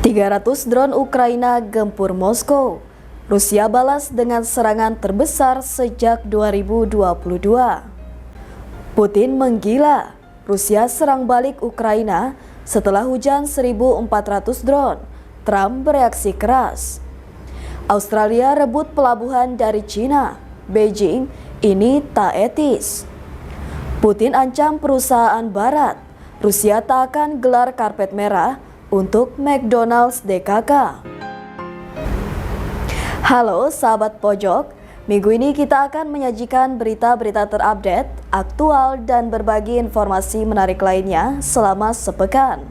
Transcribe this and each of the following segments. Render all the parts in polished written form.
300 drone Ukraina gempur Moskow. Rusia balas dengan serangan terbesar sejak 2022. Putin menggila. Rusia serang balik Ukraina setelah hujan 1.400 drone. Trump bereaksi keras. Australia rebut pelabuhan dari Cina. Beijing, ini tak etis. Putin ancam perusahaan barat. Rusia tak akan gelar karpet merah untuk McDonald's DKK. Halo sahabat pojok, minggu ini kita akan menyajikan berita-berita terupdate, aktual dan berbagi informasi menarik lainnya selama sepekan.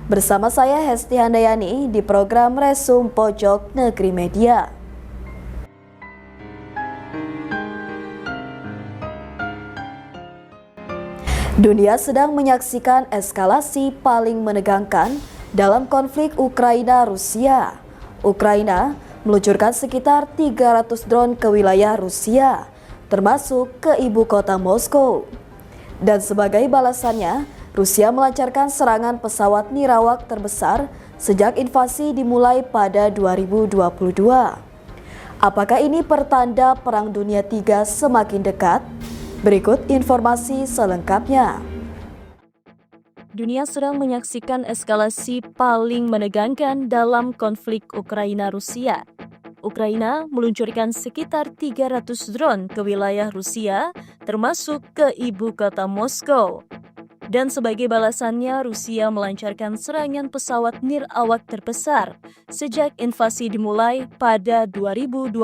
Bersama saya Hesti Handayani di program Resum Pojok Negeri Media. Dunia sedang menyaksikan eskalasi paling menegangkan dalam konflik Ukraina-Rusia. Ukraina meluncurkan sekitar 300 drone ke wilayah Rusia, termasuk ke ibu kota Moskow. Dan sebagai balasannya, Rusia melancarkan serangan pesawat nirawak terbesar sejak invasi dimulai pada 2022. Apakah ini pertanda Perang Dunia III semakin dekat? Berikut informasi selengkapnya. Dunia sedang menyaksikan eskalasi paling menegangkan dalam konflik Ukraina-Rusia. Ukraina meluncurkan sekitar 300 drone ke wilayah Rusia, termasuk ke ibu kota Moskow. Dan sebagai balasannya, Rusia melancarkan serangan pesawat nirawak terbesar sejak invasi dimulai pada 2022.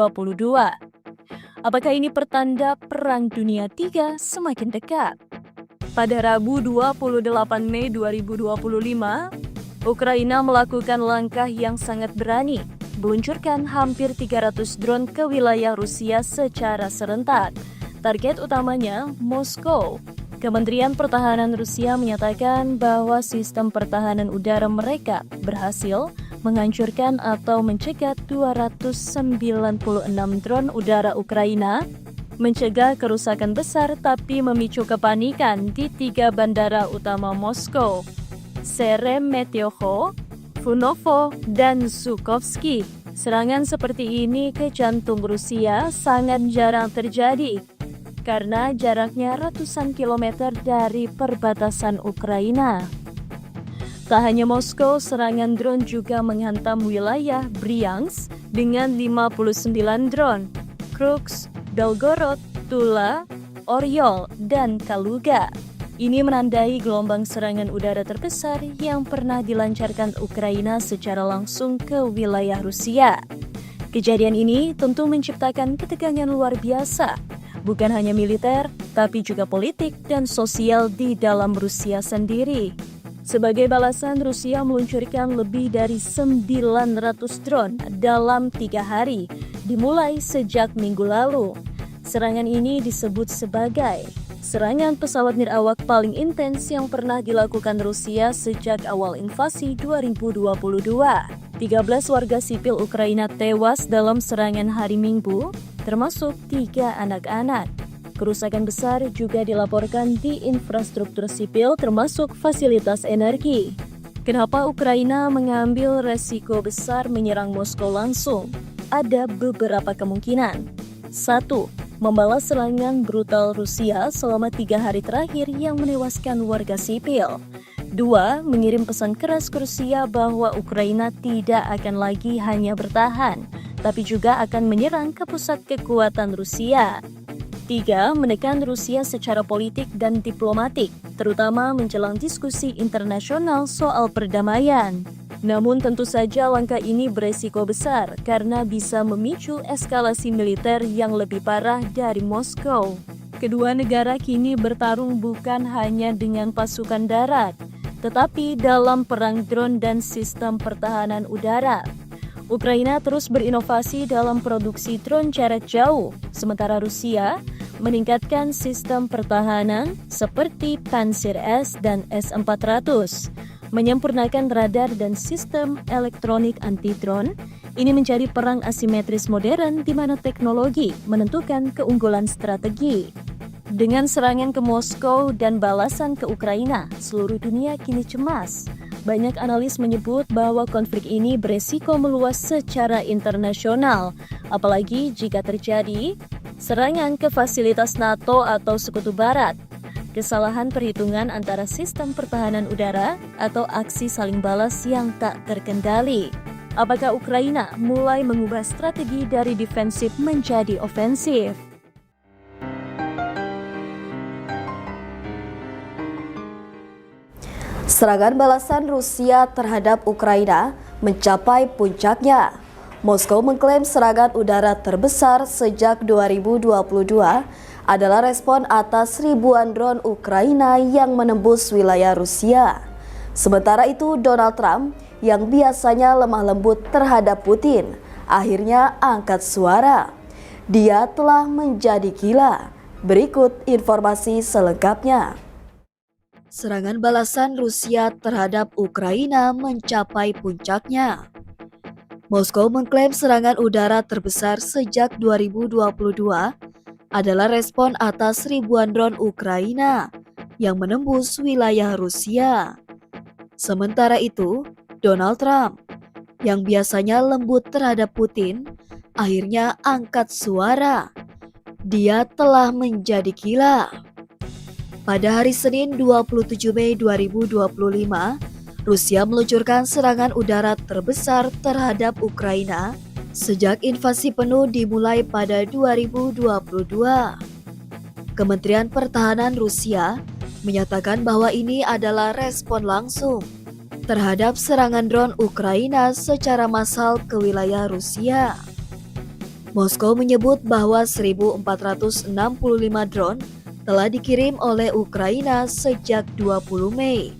Apakah ini pertanda Perang Dunia III semakin dekat? Pada Rabu 28 Mei 2025, Ukraina melakukan langkah yang sangat berani, meluncurkan hampir 300 drone ke wilayah Rusia secara serentak. Target utamanya Moskow. Kementerian Pertahanan Rusia menyatakan bahwa sistem pertahanan udara mereka berhasil menghancurkan atau mencegat 296 drone udara Ukraina, mencegah kerusakan besar tapi memicu kepanikan di 3 bandara utama Moskow, Sheremetyevo, Vnukovo, dan Zhukovsky. Serangan seperti ini ke jantung Rusia sangat jarang terjadi karena jaraknya ratusan kilometer dari perbatasan Ukraina. Tak hanya Moskow, serangan drone juga menghantam wilayah Bryansk dengan 59 drone, Kursk, Belgorod, Tula, Oryol, dan Kaluga. Ini menandai gelombang serangan udara terbesar yang pernah dilancarkan Ukraina secara langsung ke wilayah Rusia. Kejadian ini tentu menciptakan ketegangan luar biasa, bukan hanya militer, tapi juga politik dan sosial di dalam Rusia sendiri. Sebagai balasan, Rusia meluncurkan lebih dari 900 drone dalam 3 hari, dimulai sejak minggu lalu. Serangan ini disebut sebagai serangan pesawat nirawak paling intens yang pernah dilakukan Rusia sejak awal invasi 2022. 13 warga sipil Ukraina tewas dalam serangan hari Minggu, termasuk 3 anak-anak. Kerusakan besar juga dilaporkan di infrastruktur sipil termasuk fasilitas energi. Kenapa Ukraina mengambil resiko besar menyerang Moskow langsung? Ada beberapa kemungkinan. 1. Membalas serangan brutal Rusia selama 3 hari terakhir yang menewaskan warga sipil. 2. Mengirim pesan keras ke Rusia bahwa Ukraina tidak akan lagi hanya bertahan, tapi juga akan menyerang ke pusat kekuatan Rusia. 3. Menekan Rusia secara politik dan diplomatik, terutama menjelang diskusi internasional soal perdamaian. Namun tentu saja langkah ini beresiko besar karena bisa memicu eskalasi militer yang lebih parah dari Moskow. Kedua negara kini bertarung bukan hanya dengan pasukan darat, tetapi dalam perang drone dan sistem pertahanan udara. Ukraina terus berinovasi dalam produksi drone jarak jauh, sementara Rusia meningkatkan sistem pertahanan seperti Pantsir S dan S-400, menyempurnakan radar dan sistem elektronik anti-drone. Ini menjadi perang asimetris modern di mana teknologi menentukan keunggulan strategi. Dengan serangan ke Moskow dan balasan ke Ukraina, seluruh dunia kini cemas. Banyak analis menyebut bahwa konflik ini beresiko meluas secara internasional, apalagi jika terjadi serangan ke fasilitas NATO atau Sekutu Barat, kesalahan perhitungan antara sistem pertahanan udara, atau aksi saling balas yang tak terkendali. Apakah Ukraina mulai mengubah strategi dari defensif menjadi ofensif? Serangan balasan Rusia terhadap Ukraina mencapai puncaknya. Moskow mengklaim serangan udara terbesar sejak 2022 adalah respon atas ribuan drone Ukraina yang menembus wilayah Rusia. Sementara itu, Donald Trump yang biasanya lemah lembut terhadap Putin akhirnya angkat suara. Dia telah menjadi gila. Berikut informasi selengkapnya. Serangan balasan Rusia terhadap Ukraina mencapai puncaknya. Moskow mengklaim serangan udara terbesar sejak 2022 adalah respon atas ribuan drone Ukraina yang menembus wilayah Rusia. Sementara itu, Donald Trump yang biasanya lembut terhadap Putin akhirnya angkat suara. Dia telah menjadi gila. Pada hari Senin 27 Mei 2025, Rusia meluncurkan serangan udara terbesar terhadap Ukraina sejak invasi penuh dimulai pada 2022. Kementerian Pertahanan Rusia menyatakan bahwa ini adalah respon langsung terhadap serangan drone Ukraina secara massal ke wilayah Rusia. Moskow menyebut bahwa 1.465 drone telah dikirim oleh Ukraina sejak 20 Mei.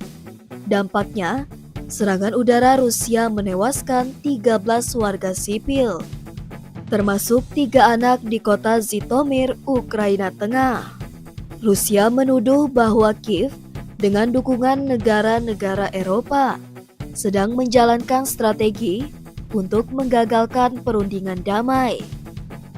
Dampaknya, serangan udara Rusia menewaskan 13 warga sipil, termasuk 3 anak di kota Zhytomyr, Ukraina Tengah. Rusia menuduh bahwa Kiev dengan dukungan negara-negara Eropa sedang menjalankan strategi untuk menggagalkan perundingan damai.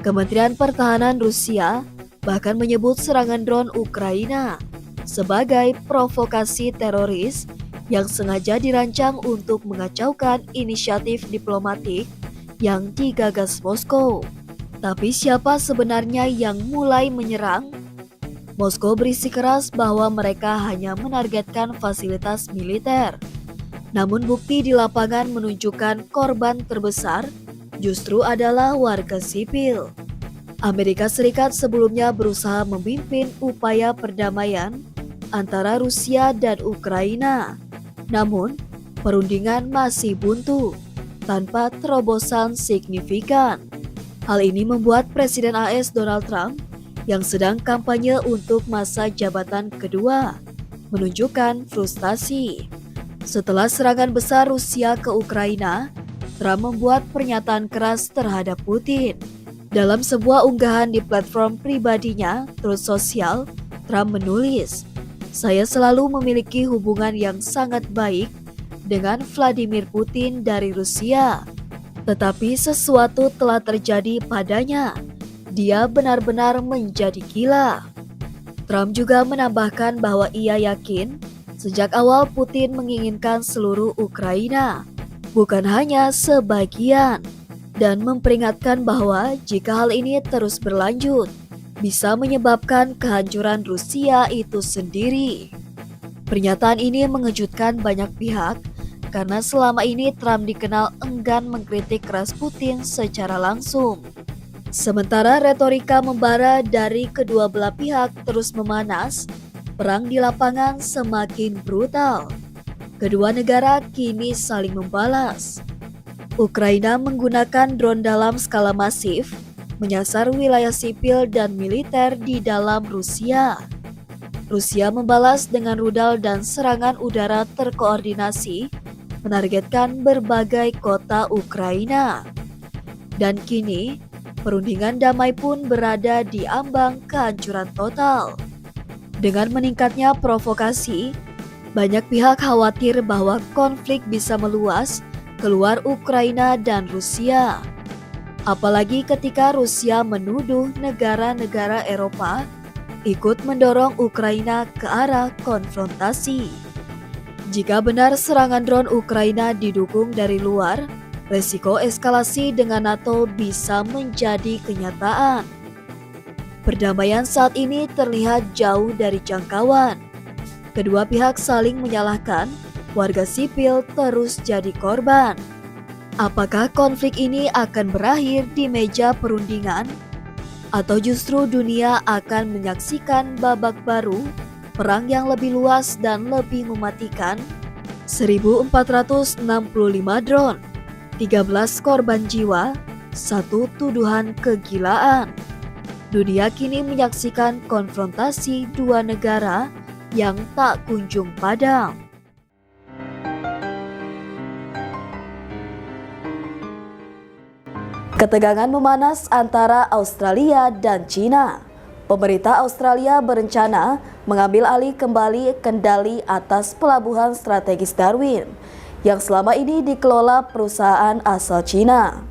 Kementerian Pertahanan Rusia bahkan menyebut serangan drone Ukraina sebagai provokasi teroris yang sengaja dirancang untuk mengacaukan inisiatif diplomatik yang digagas Moskow. Tapi siapa sebenarnya yang mulai menyerang? Moskow bersikeras bahwa mereka hanya menargetkan fasilitas militer. Namun bukti di lapangan menunjukkan korban terbesar justru adalah warga sipil. Amerika Serikat sebelumnya berusaha memimpin upaya perdamaian antara Rusia dan Ukraina. Namun, perundingan masih buntu tanpa terobosan signifikan. Hal ini membuat Presiden AS Donald Trump yang sedang kampanye untuk masa jabatan kedua menunjukkan frustasi. Setelah serangan besar Rusia ke Ukraina, Trump membuat pernyataan keras terhadap Putin. Dalam sebuah unggahan di platform pribadinya, Truth Social, Trump menulis, "Saya selalu memiliki hubungan yang sangat baik dengan Vladimir Putin dari Rusia. Tetapi sesuatu telah terjadi padanya. Dia benar-benar menjadi gila." Trump juga menambahkan bahwa ia yakin sejak awal Putin menginginkan seluruh Ukraina, bukan hanya sebagian, dan memperingatkan bahwa jika hal ini terus berlanjut, bisa menyebabkan kehancuran Rusia itu sendiri. Pernyataan ini mengejutkan banyak pihak karena selama ini Trump dikenal enggan mengkritik keras Putin secara langsung. Sementara retorika membara dari kedua belah pihak terus memanas, perang di lapangan semakin brutal. Kedua negara kini saling membalas. Ukraina menggunakan drone dalam skala masif, menyasar wilayah sipil dan militer di dalam Rusia. Rusia membalas dengan rudal dan serangan udara terkoordinasi, menargetkan berbagai kota Ukraina. Dan kini, perundingan damai pun berada di ambang kehancuran total. Dengan meningkatnya provokasi, banyak pihak khawatir bahwa konflik bisa meluas keluar Ukraina dan Rusia. Apalagi ketika Rusia menuduh negara-negara Eropa ikut mendorong Ukraina ke arah konfrontasi. Jika benar serangan drone Ukraina didukung dari luar, resiko eskalasi dengan NATO bisa menjadi kenyataan. Perdamaian saat ini terlihat jauh dari jangkauan. Kedua pihak saling menyalahkan, warga sipil terus jadi korban. Apakah konflik ini akan berakhir di meja perundingan? Atau justru dunia akan menyaksikan babak baru, perang yang lebih luas dan lebih mematikan? 1.465 drone, 13 korban jiwa, 1 tuduhan kegilaan. Dunia kini menyaksikan konfrontasi dua negara yang tak kunjung padam. Ketegangan memanas antara Australia dan China. Pemerintah Australia berencana mengambil alih kembali kendali atas pelabuhan strategis Darwin yang selama ini dikelola perusahaan asal China.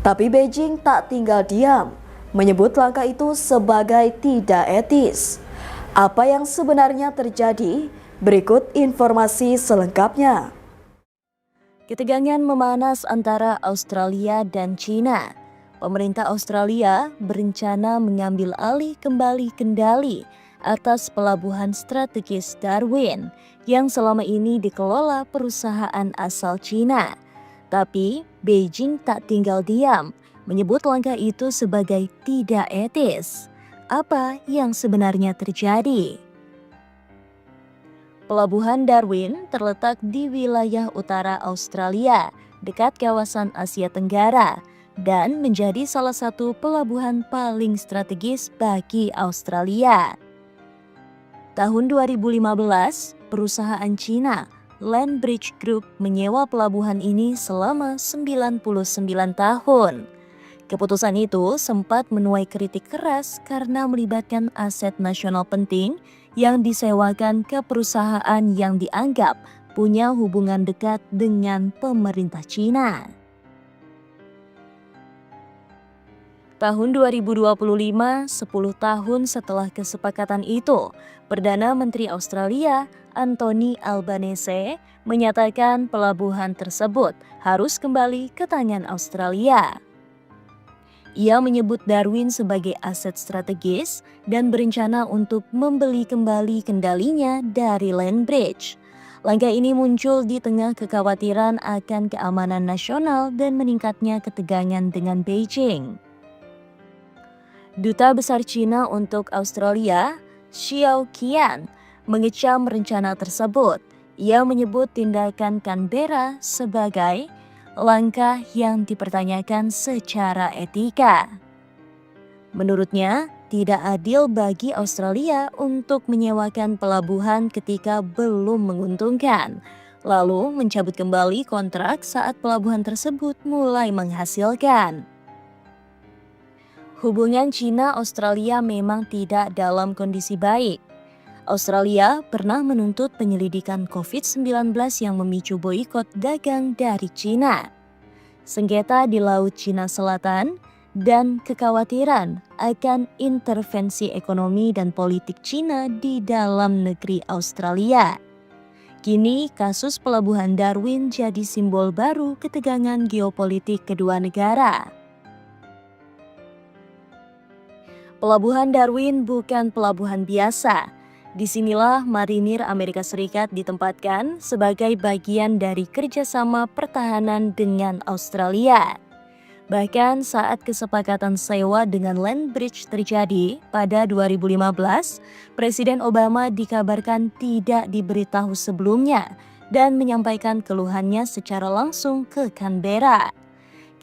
Tapi Beijing tak tinggal diam, menyebut langkah itu sebagai tidak etis. Apa yang sebenarnya terjadi? Berikut informasi selengkapnya. Ketegangan memanas antara Australia dan China. Pemerintah Australia berencana mengambil alih kembali kendali atas pelabuhan strategis Darwin yang selama ini dikelola perusahaan asal China. Tapi Beijing tak tinggal diam, menyebut langkah itu sebagai tidak etis. Apa yang sebenarnya terjadi? Pelabuhan Darwin terletak di wilayah utara Australia, dekat kawasan Asia Tenggara, dan menjadi salah satu pelabuhan paling strategis bagi Australia. Tahun 2015, perusahaan Cina, Land Bridge Group, menyewa pelabuhan ini selama 99 tahun. Keputusan itu sempat menuai kritik keras karena melibatkan aset nasional penting yang disewakan ke perusahaan yang dianggap punya hubungan dekat dengan pemerintah Cina. Tahun 2025, 10 tahun setelah kesepakatan itu, Perdana Menteri Australia, Anthony Albanese, menyatakan pelabuhan tersebut harus kembali ke tangan Australia. Ia menyebut Darwin sebagai aset strategis dan berencana untuk membeli kembali kendalinya dari Land Bridge. Langkah ini muncul di tengah kekhawatiran akan keamanan nasional dan meningkatnya ketegangan dengan Beijing. Duta Besar Cina untuk Australia, Xiao Qian, mengecam rencana tersebut. Ia menyebut tindakan Canberra sebagai langkah yang dipertanyakan secara etika. Menurutnya, tidak adil bagi Australia untuk menyewakan pelabuhan ketika belum menguntungkan, lalu mencabut kembali kontrak saat pelabuhan tersebut mulai menghasilkan. Hubungan Cina-Australia memang tidak dalam kondisi baik. Australia pernah menuntut penyelidikan COVID-19 yang memicu boikot dagang dari Cina, sengketa di Laut Cina Selatan, dan kekhawatiran akan intervensi ekonomi dan politik Cina di dalam negeri Australia. Kini kasus pelabuhan Darwin jadi simbol baru ketegangan geopolitik kedua negara. Pelabuhan Darwin bukan pelabuhan biasa. Disinilah marinir Amerika Serikat ditempatkan sebagai bagian dari kerjasama pertahanan dengan Australia. Bahkan saat kesepakatan sewa dengan Land Bridge terjadi pada 2015, Presiden Obama dikabarkan tidak diberitahu sebelumnya dan menyampaikan keluhannya secara langsung ke Canberra.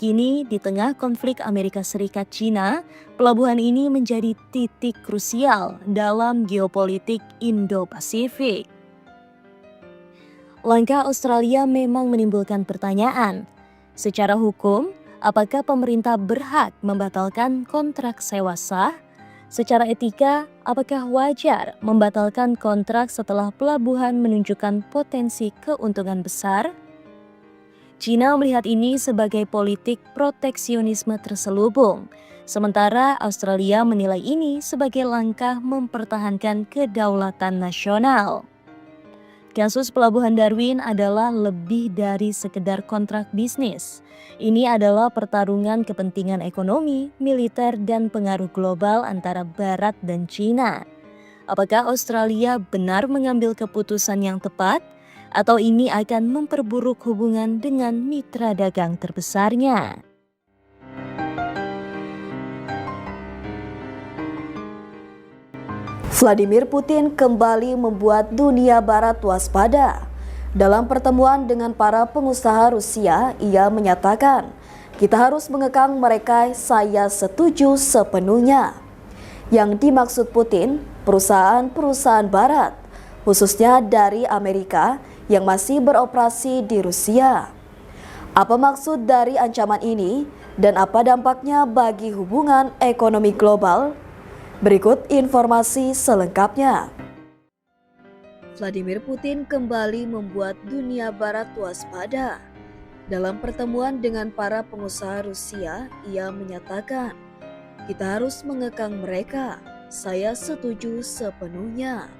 Kini, di tengah konflik Amerika Serikat-Cina, pelabuhan ini menjadi titik krusial dalam geopolitik Indo-Pasifik. Langkah Australia memang menimbulkan pertanyaan. Secara hukum, apakah pemerintah berhak membatalkan kontrak sewa sah? Secara etika, apakah wajar membatalkan kontrak setelah pelabuhan menunjukkan potensi keuntungan besar? China melihat ini sebagai politik proteksionisme terselubung, sementara Australia menilai ini sebagai langkah mempertahankan kedaulatan nasional. Kasus Pelabuhan Darwin adalah lebih dari sekedar kontrak bisnis. Ini adalah pertarungan kepentingan ekonomi, militer, dan pengaruh global antara Barat dan Cina. Apakah Australia benar mengambil keputusan yang tepat, atau ini akan memperburuk hubungan dengan mitra dagang terbesarnya? Vladimir Putin kembali membuat dunia barat waspada. Dalam pertemuan dengan para pengusaha Rusia, ia menyatakan, "Kita harus mengekang mereka, saya setuju sepenuhnya." Yang dimaksud Putin, perusahaan-perusahaan barat, khususnya dari Amerika yang masih beroperasi di Rusia. Apa maksud dari ancaman ini dan apa dampaknya bagi hubungan ekonomi global? Berikut informasi selengkapnya. Vladimir Putin kembali membuat dunia barat waspada. Dalam pertemuan dengan para pengusaha Rusia, ia menyatakan, "Kita harus mengekang mereka, saya setuju sepenuhnya."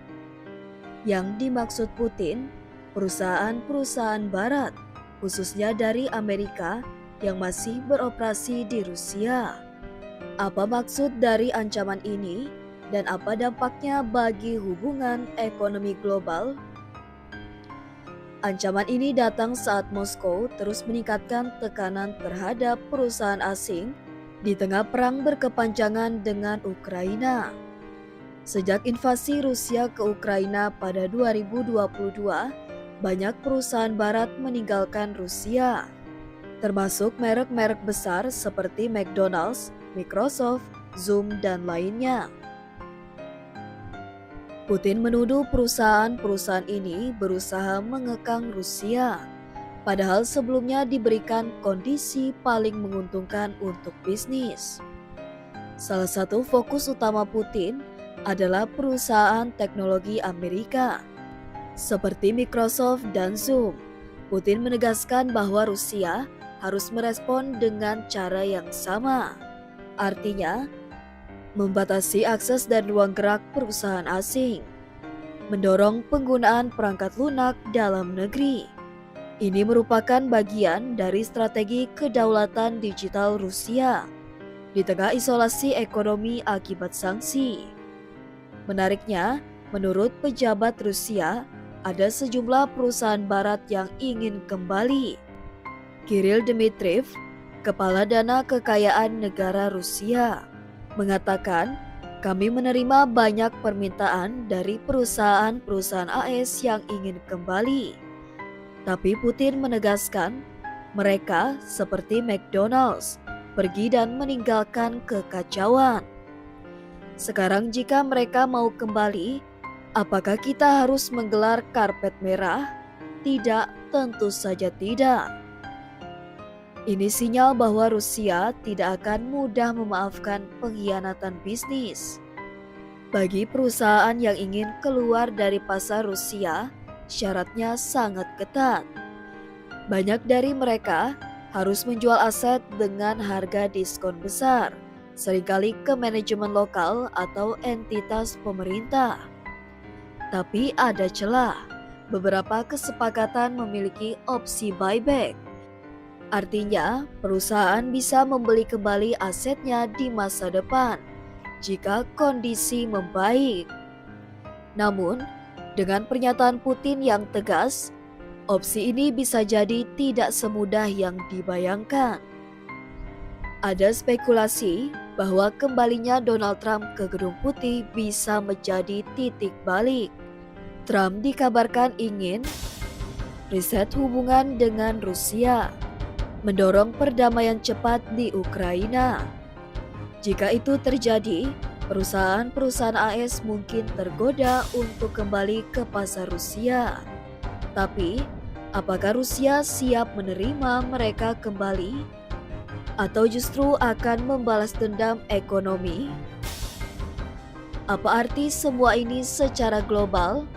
Yang dimaksud Putin, perusahaan-perusahaan barat, khususnya dari Amerika yang masih beroperasi di Rusia. Apa maksud dari ancaman ini dan apa dampaknya bagi hubungan ekonomi global? Ancaman ini datang saat Moskow terus meningkatkan tekanan terhadap perusahaan asing di tengah perang berkepanjangan dengan Ukraina. Sejak invasi Rusia ke Ukraina pada 2022, banyak perusahaan barat meninggalkan Rusia, termasuk merek-merek besar seperti McDonald's, Microsoft, Zoom, dan lainnya. Putin menuduh perusahaan-perusahaan ini berusaha mengekang Rusia, padahal sebelumnya diberikan kondisi paling menguntungkan untuk bisnis. Salah satu fokus utama Putin adalah perusahaan teknologi Amerika, seperti Microsoft dan Zoom. Putin menegaskan bahwa Rusia harus merespon dengan cara yang sama. Artinya, membatasi akses dan ruang gerak perusahaan asing, mendorong penggunaan perangkat lunak dalam negeri. Ini merupakan bagian dari strategi kedaulatan digital Rusia di tengah isolasi ekonomi akibat sanksi. Menariknya, menurut pejabat Rusia, ada sejumlah perusahaan barat yang ingin kembali. Kirill Dmitriev, Kepala Dana Kekayaan Negara Rusia, mengatakan, "Kami menerima banyak permintaan dari perusahaan-perusahaan AS yang ingin kembali." Tapi Putin menegaskan, mereka seperti McDonald's pergi dan meninggalkan kekacauan. Sekarang jika mereka mau kembali, apakah kita harus menggelar karpet merah? Tidak, tentu saja tidak. Ini sinyal bahwa Rusia tidak akan mudah memaafkan pengkhianatan bisnis. Bagi perusahaan yang ingin keluar dari pasar Rusia, syaratnya sangat ketat. Banyak dari mereka harus menjual aset dengan harga diskon besar, seringkali ke manajemen lokal atau entitas pemerintah. Tapi ada celah. Beberapa kesepakatan memiliki opsi buyback. Artinya, perusahaan bisa membeli kembali asetnya di masa depan jika kondisi membaik. Namun, dengan pernyataan Putin yang tegas, opsi ini bisa jadi tidak semudah yang dibayangkan. Ada spekulasi bahwa kembalinya Donald Trump ke Gedung Putih bisa menjadi titik balik. Trump dikabarkan ingin reset hubungan dengan Rusia, mendorong perdamaian cepat di Ukraina. Jika itu terjadi, perusahaan-perusahaan AS mungkin tergoda untuk kembali ke pasar Rusia. Tapi, apakah Rusia siap menerima mereka kembali? Atau justru akan membalas dendam ekonomi? Apa arti semua ini secara global?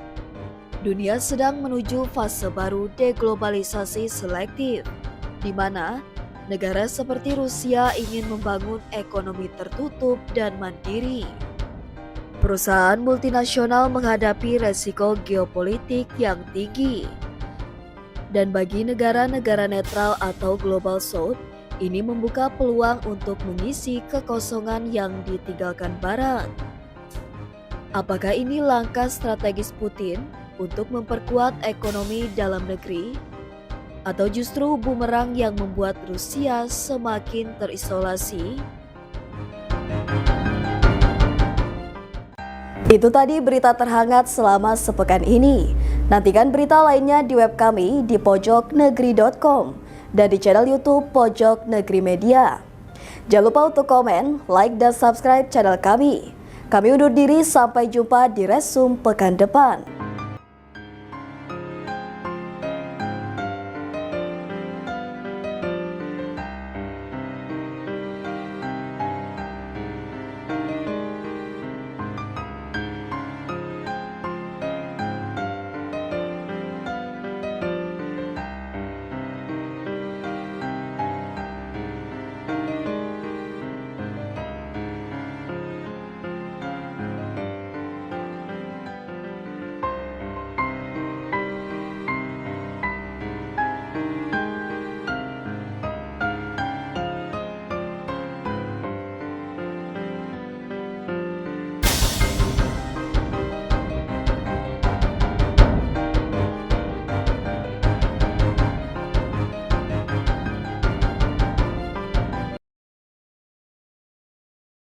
Dunia sedang menuju fase baru deglobalisasi selektif, di mana negara seperti Rusia ingin membangun ekonomi tertutup dan mandiri. Perusahaan multinasional menghadapi resiko geopolitik yang tinggi. Dan bagi negara-negara netral atau Global South, ini membuka peluang untuk mengisi kekosongan yang ditinggalkan Barat. Apakah ini langkah strategis Putin untuk memperkuat ekonomi dalam negeri? Atau justru bumerang yang membuat Rusia semakin terisolasi? Itu tadi berita terhangat selama sepekan ini. Nantikan berita lainnya di web kami di pojoknegeri.com dan di channel YouTube Pojok Negeri Media. Jangan lupa untuk komen, like, dan subscribe channel kami. Kami undur diri, sampai jumpa di Resum pekan depan.